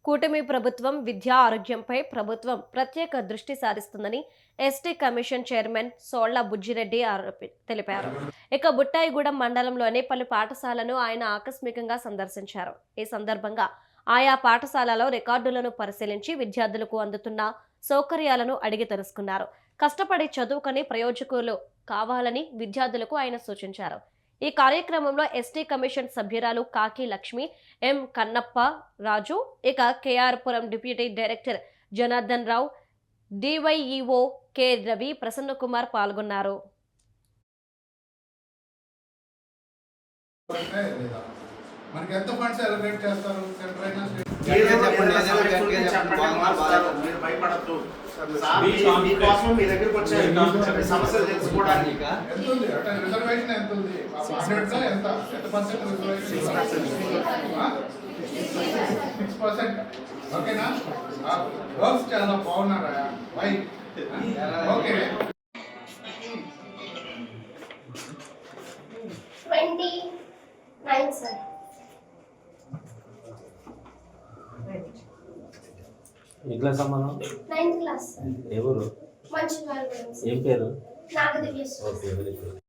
కూటమి ప్రభుత్వం విద్యా ఆరోగ్యంపై ప్రభుత్వం ప్రత్యేక దృష్టి సారిస్తుందని ఎస్టీ కమిషన్ చైర్మన్ సోళ్ల బుజ్జిరెడ్డి తెలిపారు. ఇక బుట్టాయిగూడెం మండలంలోని పలు పాఠశాలను ఆయన ఆకస్మికంగా సందర్శించారు. ఈ సందర్భంగా ఆయా పాఠశాలలో రికార్డులను పరిశీలించి విద్యార్థులకు అందుతున్న సౌకర్యాలను అడిగి తెలుసుకున్నారు. కష్టపడి చదువుకొని ప్రయోజకులు కావాలని విద్యార్థులకు ఆయన సూచించారు. ఈ కార్యక్రమంలో ఎస్టీ కమిషన్ సభ్యురాలు కాకి లక్ష్మి, ఎం కన్నప్ప రాజు, ఇక కేఆర్ పురం deputy director Janardhan Rao, DyEO K Ravi, Prasanna Kumar పాల్గొన్నారు. మనకి ఎంత ఫండ్స్ అలొకేట్ చేస్తారు మీరు భయపడద్దు. మీకోసం మీ దగ్గరికి వచ్చే సమస్యలు తెలుసుకోవడానికి ఎంత ఉంది అంటే రిజర్వేషన్ ఎంత ఉంది? 100 ఎంత పర్సెంట్ రిజర్వేషన్? 6%. ఓకేనా? వర్క్స్ చాలా బాగున్నారా? వై ఓకే 29 సార్. ఏ క్లాస్ అమ్మా? 9th class. ఎవరు? మంచివాళ్ళు. ఏం పేరు? నాగదేవి. Okay, very good.